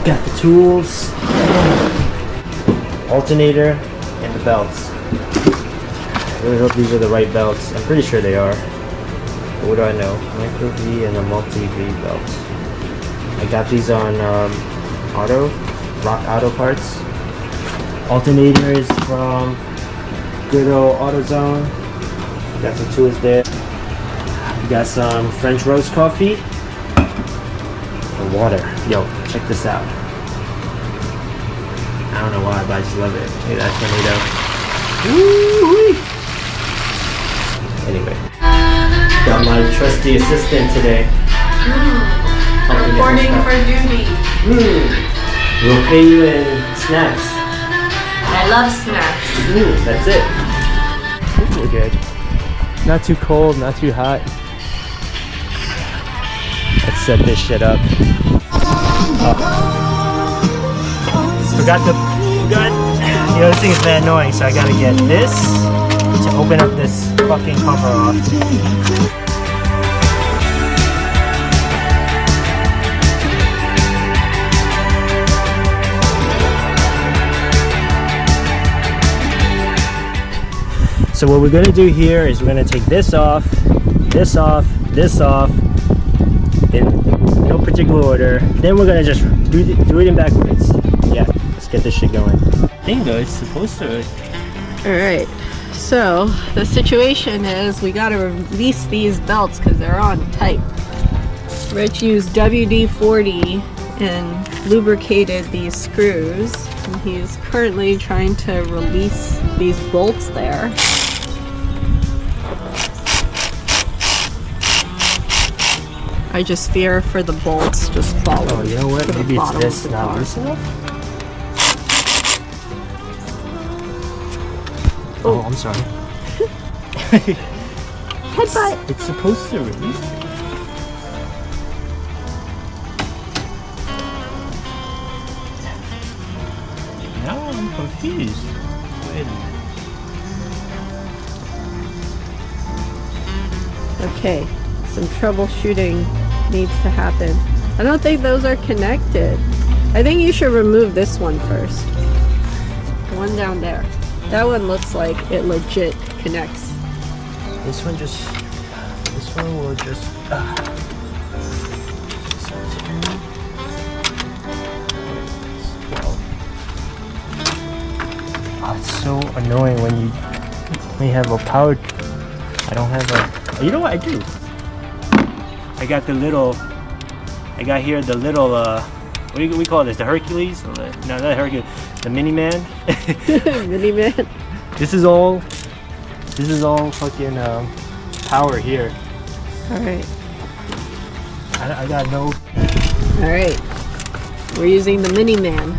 Got the tools, alternator, and the belts. I really hope these are the right belts. I'm pretty sure they are. But what do I know? Micro V and a multi V belt. I got these on Rock Auto Parts. Alternator is from good old AutoZone. Got some tools there. We got some French roast coffee and water. Yo, check this out. I don't know why, but I just love it. Look at that tornado. Woo-wee. Anyway, got my trusty assistant today. Reporting for duty. We'll pay you in snacks. I love snacks. That's it. We're good. Not too cold, not too hot. Let's set this shit up. Forgot. You know, this thing is very annoying, so I gotta get this to open up this fucking cover off. So what we're gonna do here is we're gonna take this off, this off, this off, in no particular order. Then we're gonna just do it in backwards. Yeah, let's get this shit going. I think though, it's supposed to. Alright, so the situation is we gotta release these belts because they're on tight. Rich used WD-40 and lubricated these screws. And he's currently trying to release these bolts there. I just fear for the bolts just falling. Oh, you know what? Maybe it's this not loose enough? Oh, I'm sorry. Headbutt! It's supposed to release it. Now I'm confused. Wait a minute. Okay, some troubleshooting needs to happen. I don't think those are connected. I think you should remove this one first. The one down there. That one looks like it legit connects. This one will just it's so annoying when you have a power. I don't have a. You know what I do? I got the little. I got here the little. What do we call this? The Hercules? No, not Hercules. The Mini-Man. Mini-Man. This is all fucking power here. Alright. I got no. Alright. We're using the Mini-Man.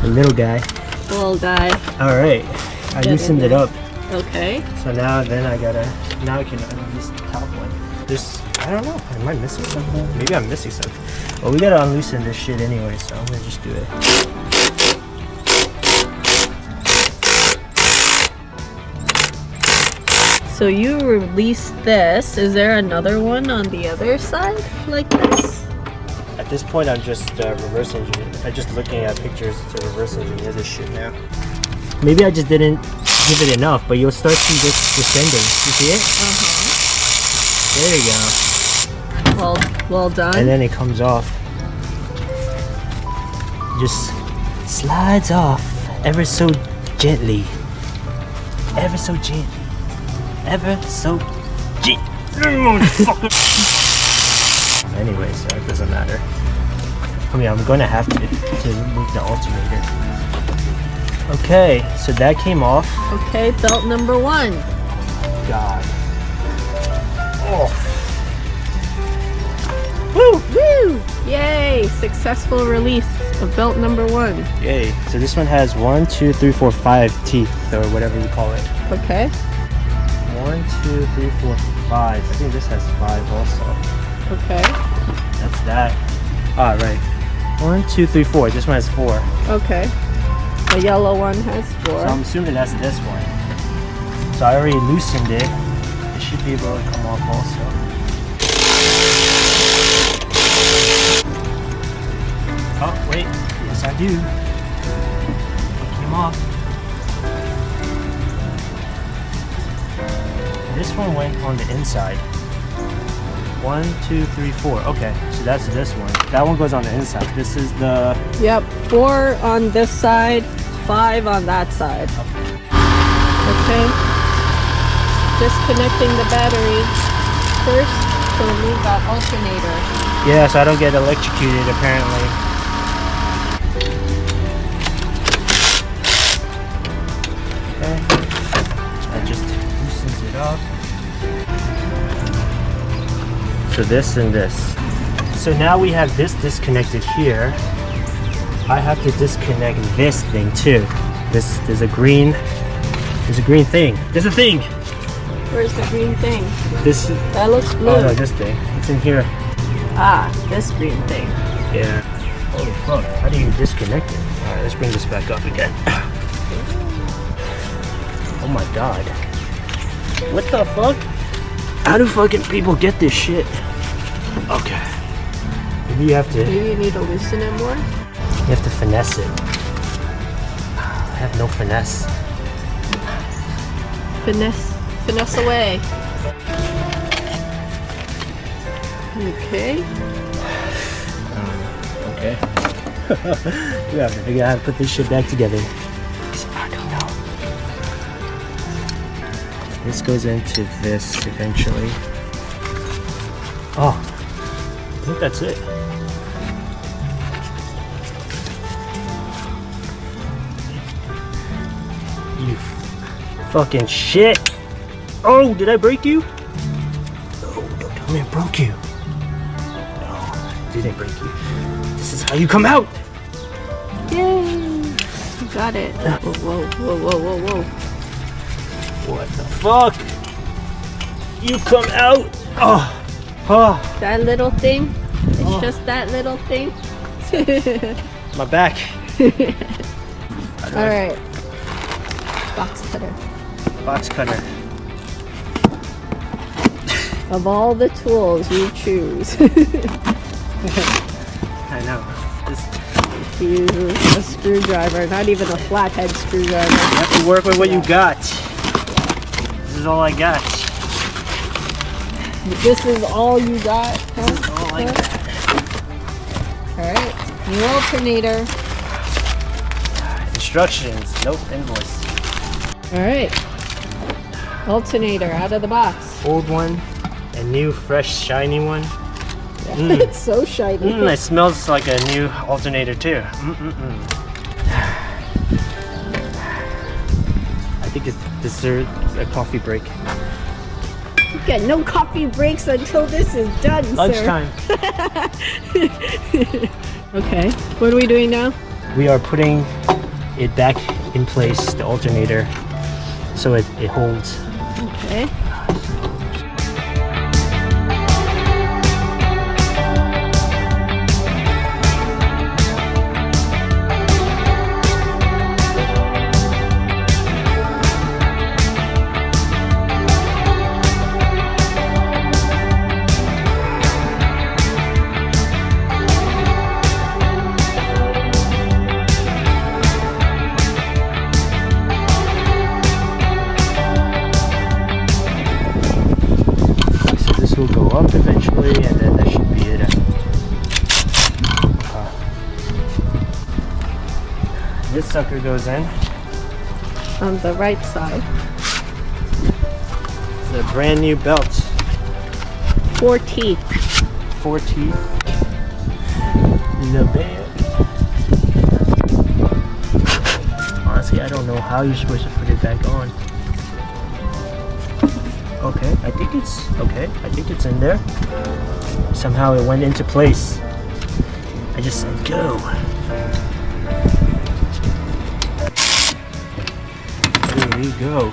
The little guy. The little guy. Alright. I loosened it up. Okay. So now I can release the top one. I don't know. Am I missing something? Maybe I'm missing something. Well, we gotta unloosen this shit anyway, so I'm gonna just do it. So you released this. Is there another one on the other side like this? At this point, I'm just reverse engineering. I'm just looking at pictures to reverse engineer this shit now. Maybe I just didn't give it enough, but you'll start seeing this descending. You see it? There you go. Well done. And then it comes off. Just slides off ever so gently. Ever so gently. Ever so Anyway, so it doesn't matter. I mean, I'm gonna have to remove the alternator. Okay, so that came off. Okay, belt number 1. God. Oh. Woo! Woo! Yay! Successful release of belt number 1. Yay. So this one has 1, 2, 3, 4, 5 teeth, or whatever you call it. Okay. 1, 2, 3, 4, 5. I think this has 5 also. Okay. That's that. Ah, right. 1, 2, 3, 4. This one has 4. Okay. The yellow one has 4. So I'm assuming that's this one. So I already loosened it. It should be able to come off also. Oh. do. It came off. This one went on the inside. 1, 2, 3, 4. Okay, so that's this one. That one goes on the inside. This is the... Yep, 4 on this side, 5 on that side. Okay. Disconnecting the battery first to remove that alternator. Yeah, so I don't get electrocuted apparently. Okay. That just loosens it up. So this and this. So now we have this disconnected here. I have to disconnect this thing too. There's a green thing. There's a thing. Where's the green thing? That looks blue. Oh no, this thing. It's in here. Ah, this green thing. Yeah. Holy fuck. How do you disconnect it? Alright, let's bring this back up again. Oh my god. What the fuck? How do fucking people get this shit? Okay. Maybe you have to... Maybe you need to loosen it more? You have to finesse it. I have no finesse. Finesse away. Okay. Okay. We have to figure out how to put this shit back together. I don't know. This goes into this eventually. Oh, I think that's it. You fucking shit. Oh, did I break you? No, don't tell me I broke you. No, I didn't break you. This is how you come out. Yay! You got it. Whoa, whoa, whoa, whoa, whoa, whoa. What the fuck? You come out. Oh. Oh. That little thing? It's just that little thing? My back. Alright. Box cutter. Box cutter. Of all the tools you choose. I know. Use a screwdriver, not even a flathead screwdriver. You have to work with what you got. This is all I got. This is all you got? Huh? This is all I got. Alright, new alternator. Instructions. Nope, invoice. Alright. Alternator out of the box. Old one, a new, fresh, shiny one. It's so shiny. It smells like a new alternator too. I think it's dessert, a coffee break. You get no coffee breaks until this is done, Lunchtime. sir. Okay, what are we doing now? We are putting it back in place, the alternator, so it holds. Okay. Will go up eventually, and then that should be it. This sucker goes in. On the right side. It's a brand new belt. 4 teeth. 4 teeth. The band. Honestly, I don't know how you're supposed to put it back on. Okay, I think it's okay. I think it's in there. Somehow it went into place. I just said go. There we go.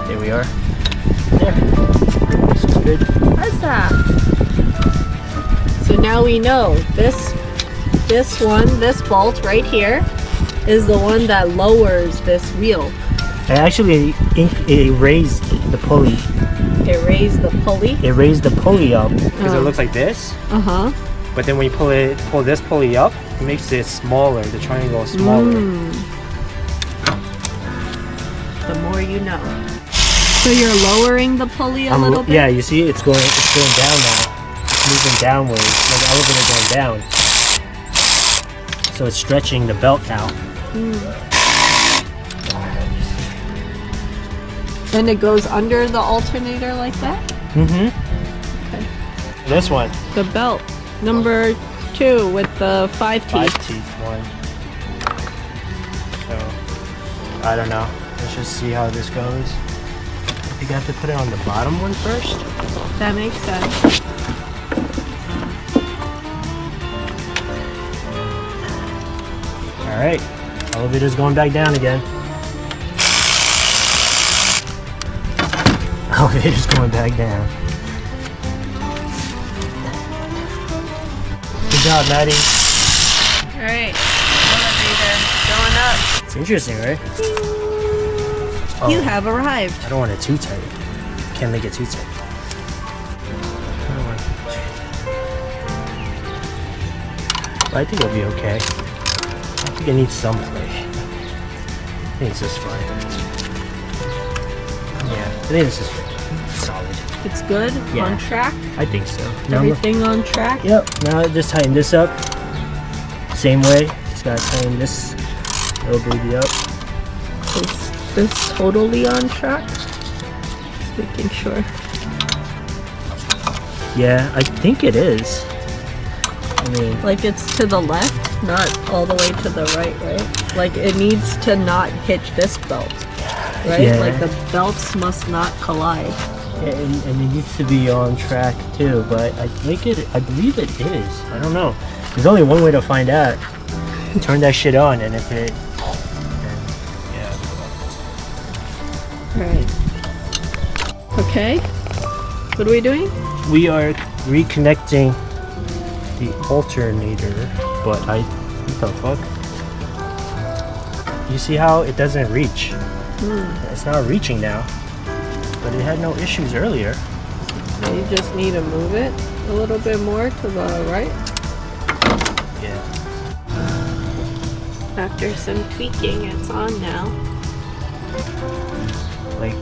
There we are. There. This is good. What's that? So now we know this bolt right here is the one that lowers this wheel. I actually erased the pulley. It raised the pulley. It raised the pulley up because it looks like this. Uh-huh. But then when you pull this pulley up, it makes it smaller. The triangle smaller. The more you know. So you're lowering the pulley a little bit? Yeah, you see, it's going down now. It's moving downwards, like the elevator going down. So it's stretching the belt now. And it goes under the alternator like that? Mm-hmm. Okay. This one. The belt, number 2 with the 5 teeth. 5 teeth one. So, I don't know. Let's just see how this goes. I think I have to put it on the bottom one first. That makes sense. Alright. Elevator's going back down again. Elevator's going back down. Good job, Maddie. Alright. Elevator going up. It's interesting, right? You have arrived. I don't want it too tight. Can't make it too tight. But I think it'll be okay. I think it needs some play. I think it's just fine. Yeah, I think this is solid. It's good? Yeah. On track? I think so. Everything on track? Yep. Now just tighten this up. Same way. Just gotta tighten this little baby up. Is this totally on track? Just making sure. Yeah, I think it is. I mean, Like it's to the left, not all the way to the right, right? Like it needs to not hitch this belt, right? Yeah. Like the belts must not collide. yeah, and it needs to be on track too, but I believe it is. I don't know. There's only one way to find out. Turn that shit on, and if it, yeah. Right. Okay. What are we doing? We are reconnecting the alternator, but what the fuck? You see how it doesn't reach? It's not reaching now, but it had no issues earlier. You just need to move it a little bit more to the right. Yeah. After some tweaking, it's on now. Like,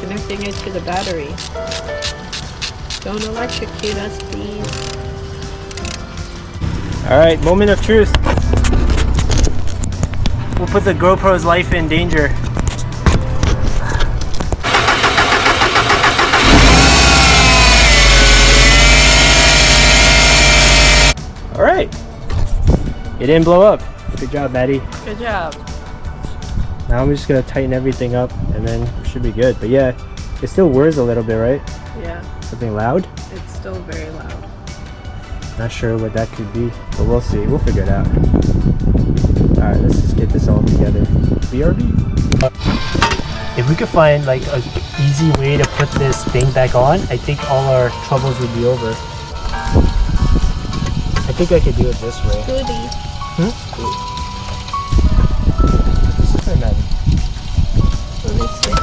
Connecting it to the battery. Don't electrocute us, please. alright, moment of truth. We'll put the GoPro's life in danger. Alright. It didn't blow up. Good job, Maddie. Good job. Now I'm just gonna tighten everything up and then it should be good. But yeah, it still whirs a little bit, right? Yeah, Something loud? it's still very loud. Not sure what that could be, but we'll see. We'll figure it out. Alright, let's just get this all together. BRB? If we could find like an easy way to put this thing back on, I think all our troubles would be over. I think I could do it this way. Goody. This is for Maddie. Let me see.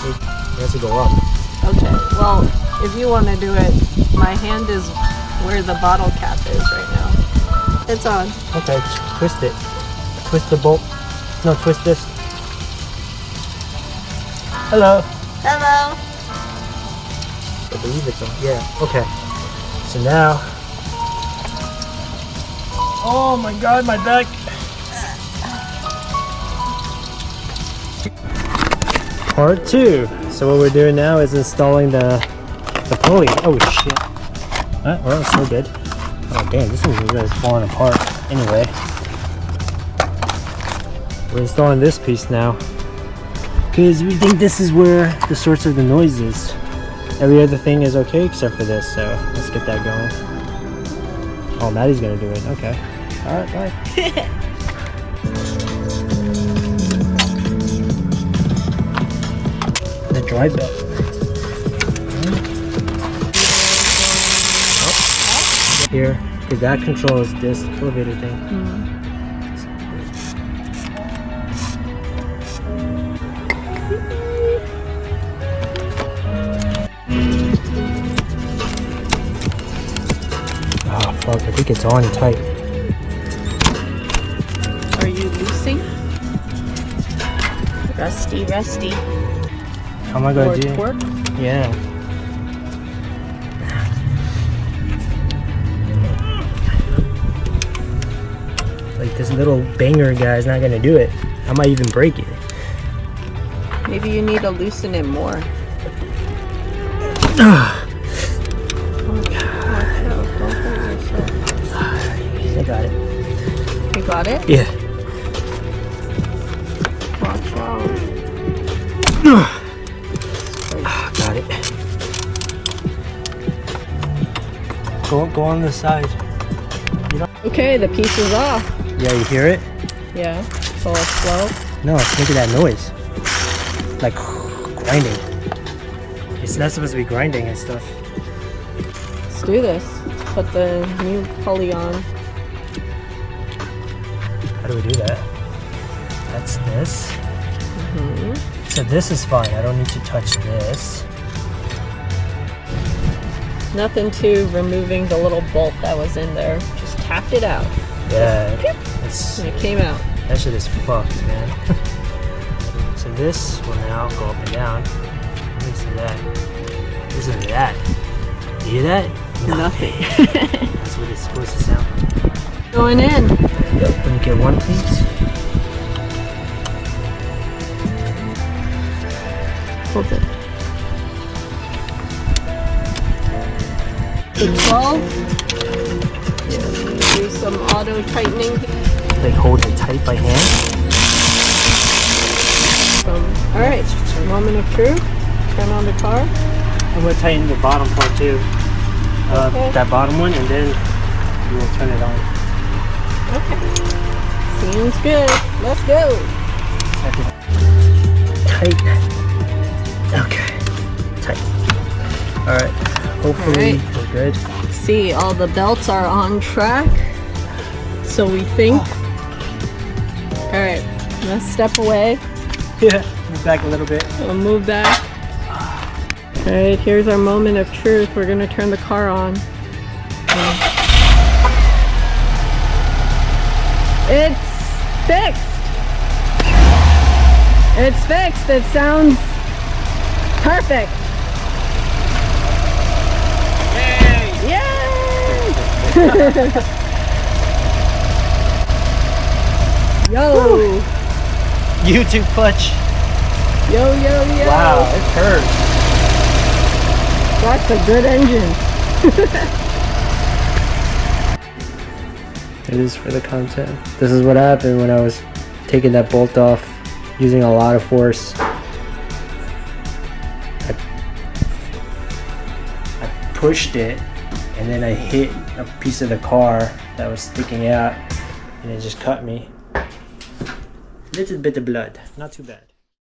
It has to go up. Okay, well, if you want to do it, my hand is where the bottle cap is right now. It's on. Okay, twist it. Twist the bolt. No, twist this. Hello. Hello. I believe it's on. Yeah, okay. So now. Oh my god, my back. Part 2. So what we're doing now is installing the pulley. Oh shit. Well, it's still good. Oh damn, this thing is falling apart. Anyway. We're installing this piece now. Because we think this is where the source of the noise is. Every other thing is okay except for this, so let's get that going. Oh, Maddie's gonna do it. Okay. Alright, bye. The dry belt. Oh. Here. Because that controls this elevator thing. Oh fuck, I think it's on tight. Are you loosing? Rusty, rusty. How am I gonna More do? torque? Yeah. Like this little banger guy is not gonna do it. I might even break it. Maybe you need to loosen it more. Don't hurt yourself. I got it. You got it? Yeah. Watch out. Got it. Go on the side. Okay, the piece is off. Yeah, you hear it? Yeah, it's all slow. No, look at that noise. Like grinding. It's not supposed to be grinding and stuff. Let's do this. Let's put the new pulley on. How do we do that? That's this. So this is fine. I don't need to touch this. Nothing to removing the little bolt that was in there. Just tapped it out. Yeah. And it came out. That shit is fucked, man. So this will now go up and down. Listen to that. Listen to that. You hear that? Nothing. That's what it's supposed to sound like. Going in. Let me get one, please. Hold it. The 12. Do some auto tightening. Like hold it tight by hand. Alright, moment of truth. Turn on the car. I'm gonna tighten the bottom part too. Okay. That bottom one, and then you will turn it on. Okay. Seems good. Let's go. Tight. Okay. Tight. Alright. Hopefully we're good. Let's see, all the belts are on track. So we think. Alright, let's step away. Yeah. Move back a little bit. We'll move back. Alright, here's our moment of truth. We're gonna turn the car on. It's fixed! It's fixed! It sounds perfect! Yay! Yay! Yo! Woo. YouTube clutch. Yo, yo, yo! Wow, it hurts. That's a good engine. It is for the content. This is what happened when I was taking that bolt off using a lot of force. I pushed it and then I hit a piece of the car that was sticking out and it just cut me. Little bit of blood, not too bad.